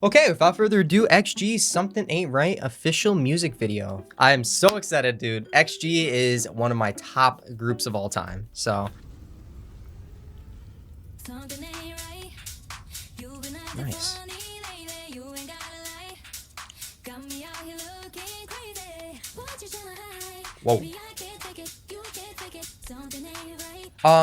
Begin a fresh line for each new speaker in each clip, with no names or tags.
Okay, without further ado, XG Something Ain't Right official music video. I am so excited, dude. XG is one of my top groups of all time. So nice. Whoa.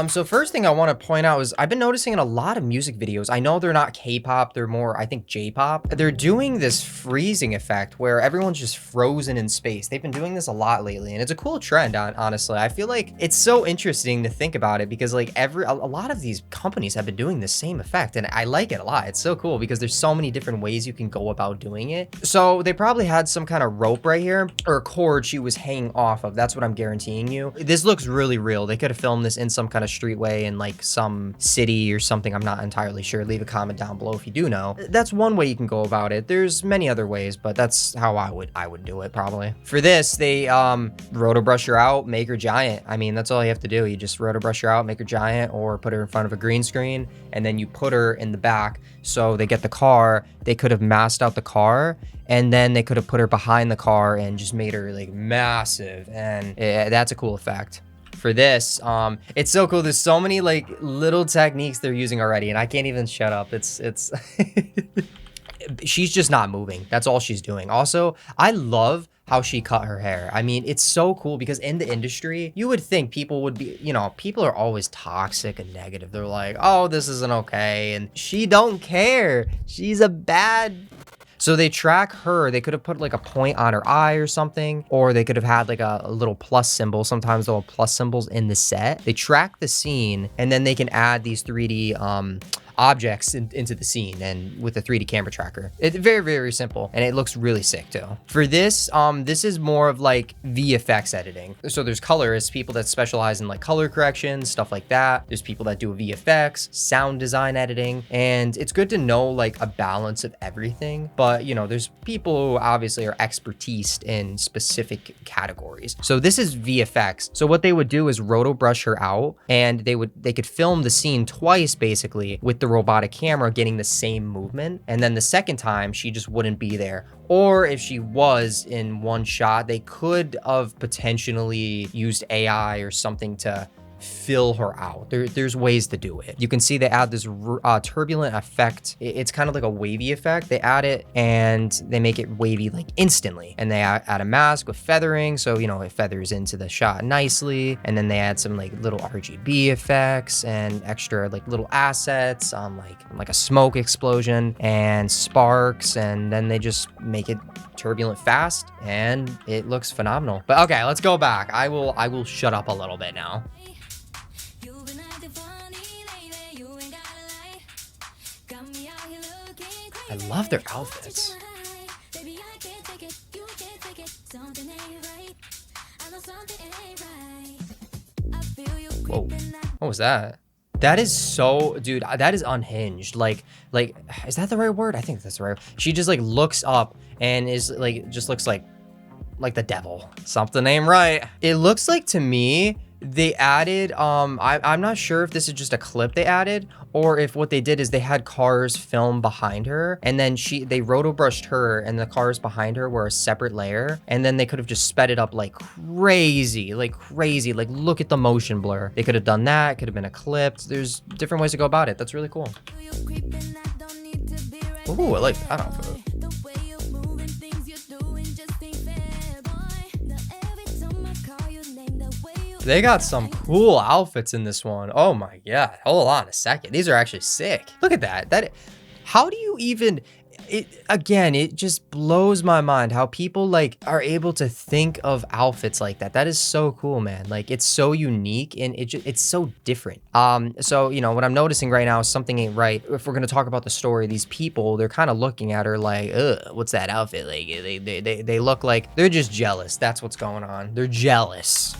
So first thing I want to point out is I've been noticing in a lot of music videos, I know they're not K-pop, they're more, I think, J-pop. They're doing this freezing effect where everyone's just frozen in space. They've been doing this a lot lately, and it's a cool trend, honestly. I feel like it's so interesting to think about it because like a lot of these companies have been doing the same effect, and I like it a lot. It's so cool because there's so many different ways you can go about doing it. So they probably had some kind of rope right here or a cord she was hanging off of. That's what I'm guaranteeing you. This looks really real. They could have filmed this in some kind of streetway in like some city or something. I'm not entirely sure. Leave a comment down below if you do know. That's one way you can go about it. There's many other ways, but that's how I would do it probably. For this, they roto brush her out, make her giant. I mean, that's all you have to do. You just roto brush her out, make her giant, or put her in front of a green screen, and then you put her in the back. So they get the car. They could have masked out the car, and then they could have put her behind the car and just made her like massive, and that's a cool effect. For this, it's so cool. There's so many like little techniques they're using already, and I can't even shut up. It's she's just not moving. That's all she's doing. Also, I love how she cut her hair. I mean, it's so cool because in the industry, you would think people would be, you know, people are always toxic and negative. They're like, oh, this isn't okay. And she don't care. She's a bad. So they track her. They could have put like a point on her eye or something, or they could have had like a little plus symbol. Sometimes they'll have plus symbols in the set. They track the scene, and then they can add these 3D objects into the scene, and with a 3D camera tracker. It's very, very simple, and it looks really sick too. For this, this is more of like VFX editing. So there's colorists, people that specialize in like color correction, stuff like that. There's people that do VFX, sound design editing, and it's good to know like a balance of everything. But you know, there's people who obviously are expertise in specific categories. So this is VFX. So what they would do is roto brush her out, and they could film the scene twice basically with the robotic camera getting the same movement, and then the second time she just wouldn't be there. Or if she was in one shot, they could have potentially used AI or something to fill her out. There's ways to do it. You can see they add this turbulent effect. It's kind of like a wavy effect. They add it and they make it wavy like instantly, and they add a mask with feathering, so you know it feathers into the shot nicely. And then they add some like little RGB effects and extra like little assets on like a smoke explosion and sparks, and then they just make it turbulent fast, and it looks phenomenal. But okay, let's go back. I will shut up a little bit now. I love their outfits. Whoa, what was that? That is so, dude, that is unhinged. Like, is that the right word? I think that's the right word. She just like looks up and is like, just looks like the devil. Something ain't right. It looks like to me, they added, I'm not sure if this is just a clip they added, or if what they did is they had cars film behind her, and then they roto brushed her, and the cars behind her were a separate layer, and then they could have just sped it up like crazy, like look at the motion blur. They could have done that. Could have been a clip. There's different ways to go about it. That's really cool. Ooh, I like that outfit. They got some cool outfits in this one. Oh my god. Hold on a second. These are actually sick. Look at that. How do you even... It just blows my mind how people like are able to think of outfits like that. That is so cool, man. Like, it's so unique, and it's so different. So you know what I'm noticing right now is something ain't right. If we're gonna talk about the story, these people, they're kind of looking at her like, ugh, what's that outfit? Like they look like they're just jealous. That's what's going on. They're jealous.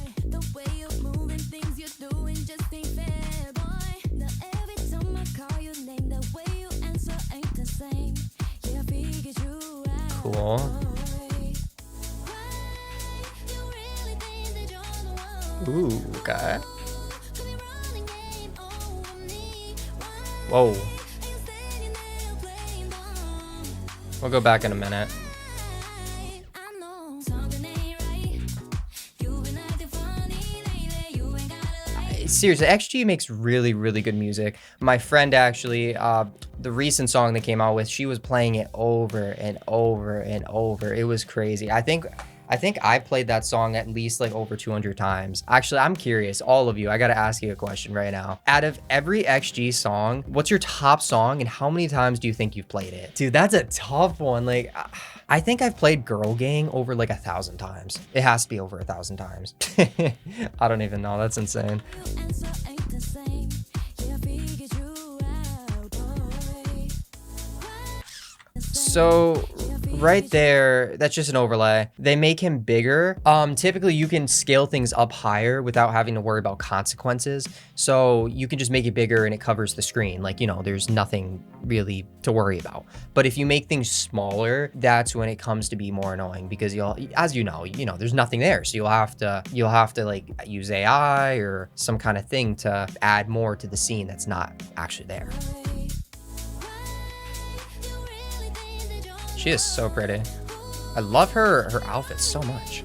Cool. Ooh, okay. Whoa. We'll go back in a minute. Seriously, XG makes really, really good music. My friend actually, the recent song they came out with, she was playing it over and over and over. It was crazy. I think I played that song at least like over 200 times. Actually, I'm curious, all of you, I gotta ask you a question right now. Out of every XG song, what's your top song and how many times do you think you've played it? Dude, that's a tough one. Like, I think I've played Girl Gang over like 1,000 times. It has to be over 1,000 times. I don't even know. That's insane. So right there, that's just an overlay. They make him bigger. Typically you can scale things up higher without having to worry about consequences. So you can just make it bigger and it covers the screen. Like, you know, there's nothing really to worry about. But if you make things smaller, that's when it comes to be more annoying, because you'll, as you know, there's nothing there. So you'll have to like use AI or some kind of thing to add more to the scene that's not actually there. She is so pretty. I love her outfit so much.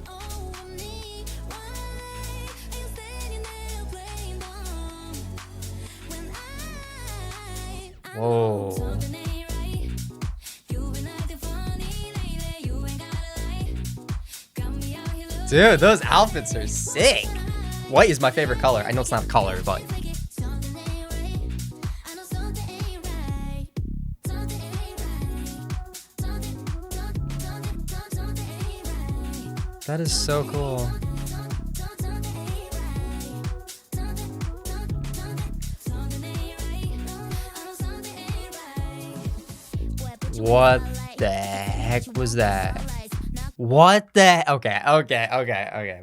Whoa. Dude, those outfits are sick. White is my favorite color. I know it's not a color, but that is so cool. What the heck was that? What the? Okay,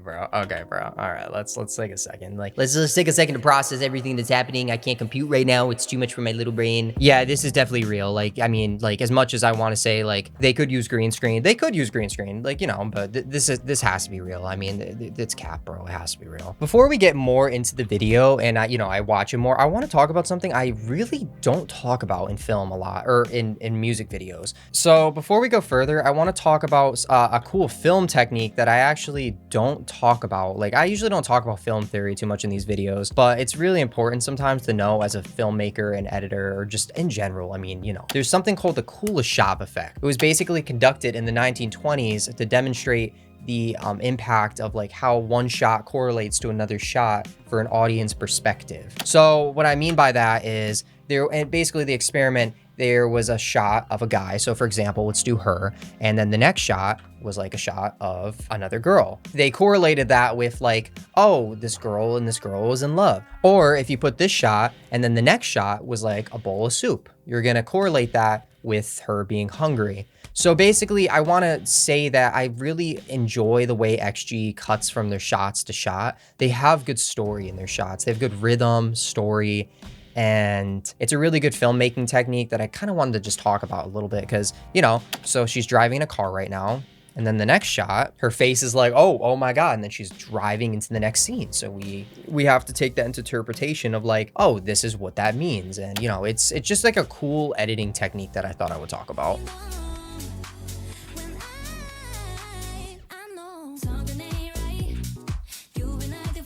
bro. All right, let's take a second. Like, let's take a second to process everything that's happening. I can't compute right now. It's too much for my little brain. Yeah, this is definitely real. Like, I mean, like, as much as I want to say, like, they could use green screen, like, you know, but this has to be real. I mean, it's Cap, bro. It has to be real. Before we get more into the video and I watch it more, I want to talk about something I really don't talk about in film a lot, or in music videos. So before we go further, I want to talk about a cool film technique that I actually don't talk about. Like, I usually don't talk about film theory too much in these videos, but it's really important sometimes to know as a filmmaker and editor, or just in general. I mean, you know, there's something called the Kuleshov effect. It was basically conducted in the 1920s to demonstrate the impact of like how one shot correlates to another shot for an audience perspective. So what I mean by that is and basically the experiment, there was a shot of a guy. So for example, let's do her. And then the next shot was like a shot of another girl. They correlated that with like, oh, this girl and this girl was in love. Or if you put this shot and then the next shot was like a bowl of soup, you're gonna correlate that with her being hungry. So basically, I want to say that I really enjoy the way XG cuts from their shots to shot. They have good story in their shots. They have good rhythm, story, and it's a really good filmmaking technique that I kind of wanted to just talk about a little bit, because, you know, so she's driving in a car right now. And then the next shot, her face is like, oh my God. And then she's driving into the next scene. So we have to take that into interpretation of like, oh, this is what that means. And, you know, it's just like a cool editing technique that I thought I would talk about.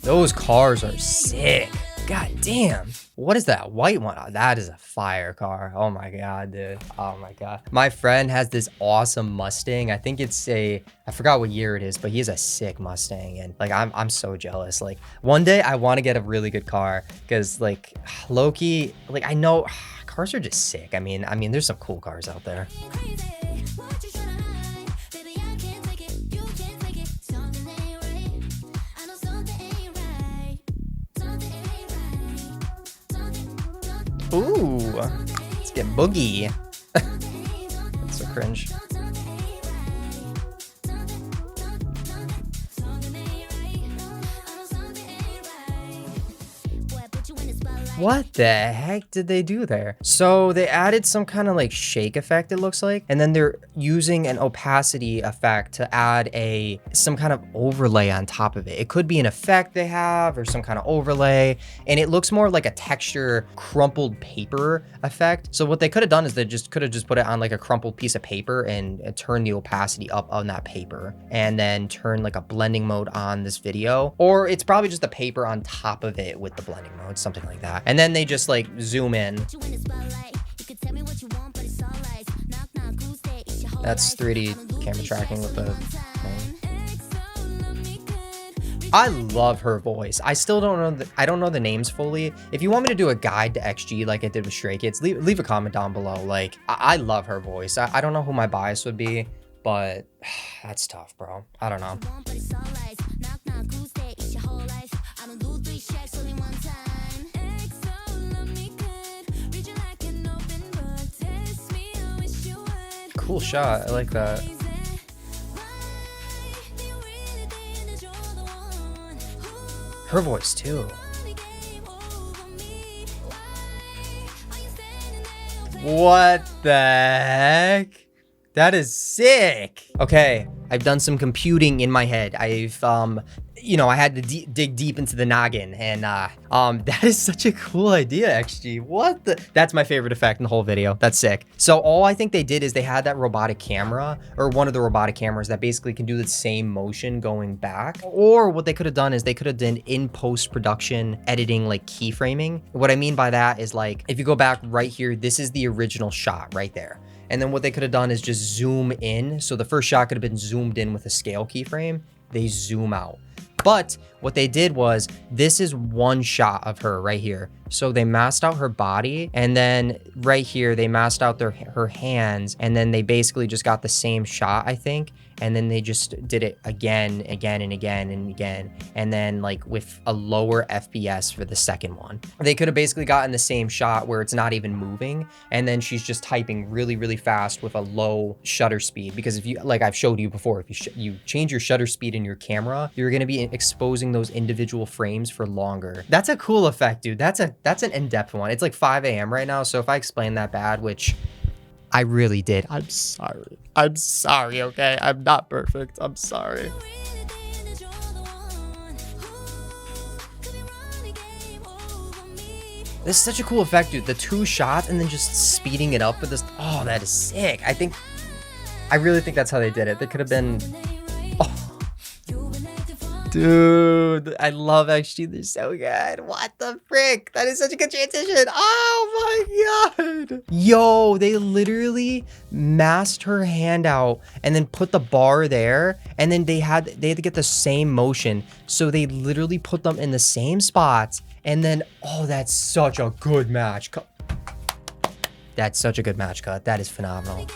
Those cars are sick. God damn. What is that white one? Oh, that is a fire car. Oh my God, dude. Oh my God. My friend has this awesome Mustang. I think it's I forgot what year it is, but he has a sick Mustang. And like, I'm so jealous. Like, one day I want to get a really good car, because like low-key, like, I know cars are just sick. I mean, there's some cool cars out there. Ooh, let's get boogie. That's so cringe. What the heck did they do there? So they added some kind of like shake effect, it looks like, and then they're using an opacity effect to add some kind of overlay on top of it. It could be an effect they have or some kind of overlay, and it looks more like a texture crumpled paper effect. So what they could have done is they could have just put it on like a crumpled piece of paper and turn the opacity up on that paper, and then turn like a blending mode on this video, or it's probably just the paper on top of it with the blending mode, something like that. And then they just like zoom in. That's 3D camera tracking with the thing. I love her voice. I still don't know. I don't know the names fully. If you want me to do a guide to XG like I did with Stray Kids, leave a comment down below. Like, I love her voice. I don't know who my bias would be, but that's tough, bro. I don't know. Cool shot. I like that. Her voice too. What the heck? That is sick. Okay, I've done some computing in my head. I had to dig deep into the noggin, and that is such a cool idea, XG. That's my favorite effect in the whole video. That's sick. So all I think they did is they had that robotic camera, or one of the robotic cameras that basically can do the same motion going back. Or what they could have done is they could have done in post-production editing, like keyframing. What I mean by that is, like, if you go back right here, this is the original shot right there. And then what they could have done is just zoom in. So the first shot could have been zoomed in with a scale keyframe. They zoom out. But what they did was, this is one shot of her right here. So they masked out her body, and then right here, they masked out her hands, and then they basically just got the same shot, I think. And then they just did it again, and again. And then like with a lower FPS for the second one. They could have basically gotten the same shot where it's not even moving. And then she's just typing really, really fast with a low shutter speed. Because if you, like I've showed you before, if you change your shutter speed in your camera, you're going to be exposing those individual frames for longer. That's a cool effect, dude. That's an in-depth one. It's like 5 a.m. right now. So if I explain that bad, which I really did, I'm sorry. I'm sorry, okay? I'm not perfect. I'm sorry. This is such a cool effect, dude. The 2 shots and then just speeding it up with this. Oh, that is sick. I really think that's how they did it. They could have been... Oh. Dude, I love XG. They're so good. What the frick? That is such a good transition. Oh my god. Yo, they literally masked her hand out and then put the bar there, and then they had to get the same motion. So they literally put them in the same spots, and then, oh, that's such a good match cut. That's such a good match cut. That is phenomenal.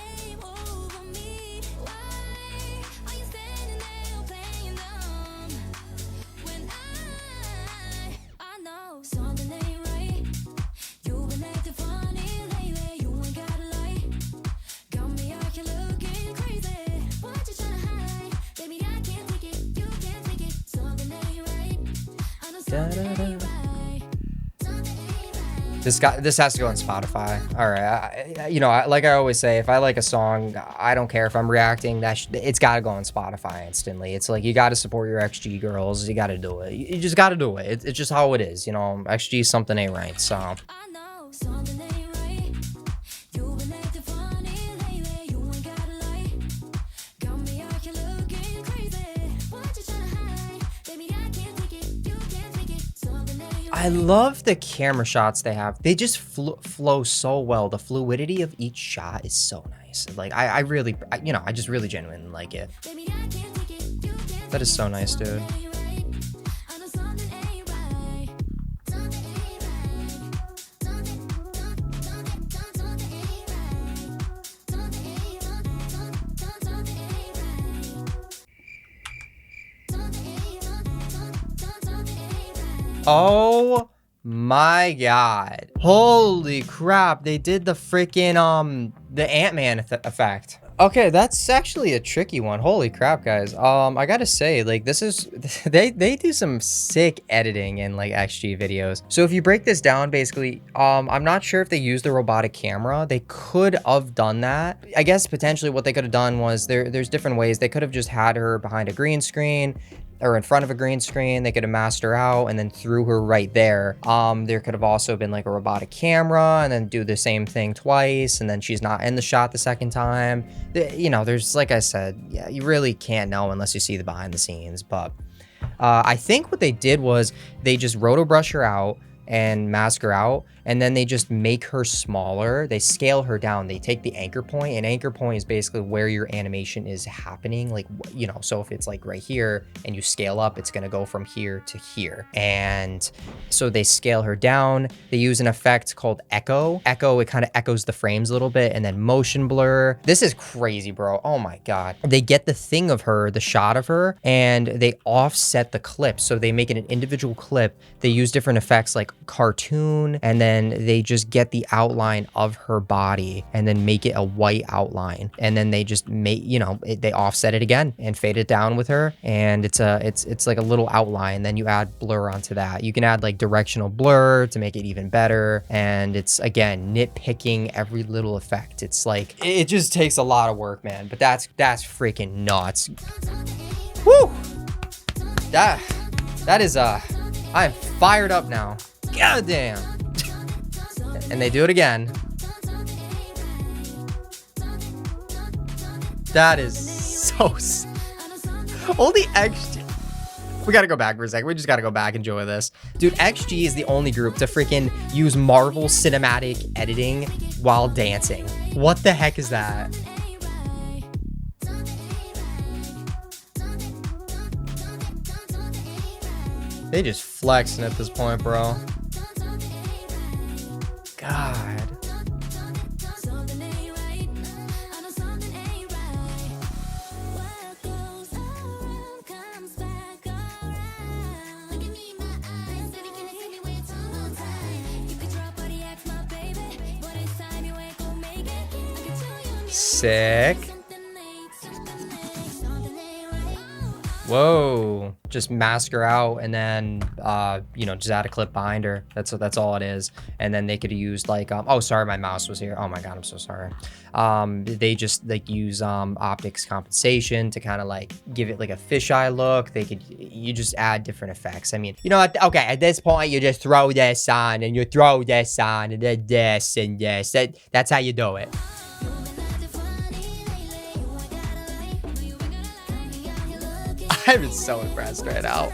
This has to go on Spotify. All right, like I always say, if I like a song, I don't care if I'm reacting. It's got to go on Spotify instantly. It's like, you got to support your XG girls. You got to do it. You just got to do it. It's just how it is. You know, XG something ain't right. So. I love the camera shots they have. They just flow so well. The fluidity of each shot is so nice. Like, I just really genuinely like it. That is so nice, dude. Oh my god. Holy crap. They did the freaking The Ant-Man effect. Okay, that's actually a tricky one. Holy crap, guys. I gotta say, like, this is they do some sick editing in like XG videos. So if you break this down, basically, I'm not sure if they used the robotic camera. They could have done that. I guess potentially what they could have done was there's different ways. They could have just had her behind a green screen or in front of a green screen. They could have masked her out and then threw her right there. There could have also been like a robotic camera and then do the same thing twice, and then she's not in the shot the second time. You know, there's, like I said, yeah, you really can't know unless you see the behind the scenes. But I think what they did was they just roto brush her out and mask her out, and then they just make her smaller. They scale her down. They take the anchor point, and anchor point is basically where your animation is happening. Like, you know, so if it's like right here and you scale up, it's gonna go from here to here. And so they scale her down. They use an effect called echo. Echo, it kind of echoes the frames a little bit, and then motion blur. This is crazy, bro. Oh my God. They get the thing of her, the shot of her, and they offset the clip. So they make it an individual clip. They use different effects like cartoon, and then they just get the outline of her body and then make it a white outline, and then they just make, you know, they offset it again and fade it down with her, and it's like a little outline. Then you add blur onto that. You can add like directional blur to make it even better, and it's, again, nitpicking every little effect. It's like, it just takes a lot of work, man, but that's freaking nuts. Woo! That is I'm fired up now. God damn. And they do it again. That is so only XG. We gotta go back for a second. We just gotta go back and enjoy this. Dude, XG is the only group to freaking use Marvel cinematic editing while dancing. What the heck is that? They just flexing at this point, bro. God. Sick. Whoa. Just mask her out, and then you know, just add a clip behind her. That's all it is. And then they could use like oh, sorry, my mouse was here. Oh my God, I'm so sorry. They just like use optics compensation to kind of like give it like a fisheye look. You just add different effects. I mean, you know, okay, at this point you just throw this on, and you throw this on, and then this and this. That's how you do it. I'm so impressed right now.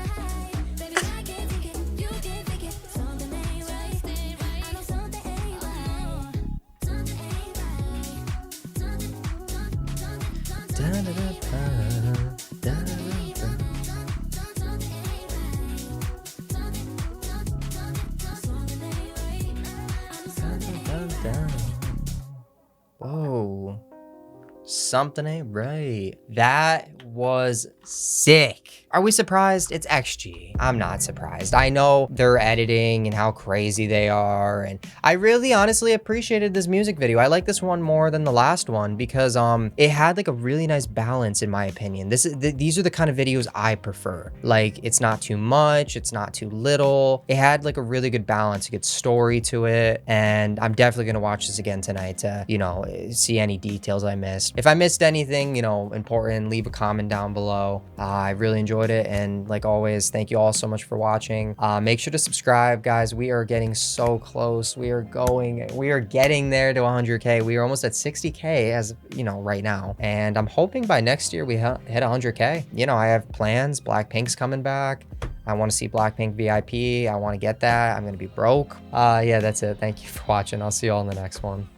Whoa. Something ain't right. That was sick. Are we surprised? It's XG. I'm not surprised. I know they're editing and how crazy they are, and I really honestly appreciated this music video. I like this one more than the last one because it had like a really nice balance, in my opinion. These are the kind of videos I prefer. Like, it's not too much, it's not too little. It had like a really good balance, a good story to it, and I'm definitely gonna watch this again tonight to, you know, see any details I missed. If I missed anything, you know, important, leave a comment down below. I really enjoyed it, and like always, thank you all so much for watching. Make sure to subscribe, guys. We are getting so close. We are getting there to 100K. We are almost at 60K as, you know, right now, and I'm hoping by next year we hit 100K. You know, I have plans. Blackpink's coming back. I want to see Blackpink VIP. I want to get that. I'm gonna be broke. Yeah, that's it. Thank you for watching. I'll see you all in the next one.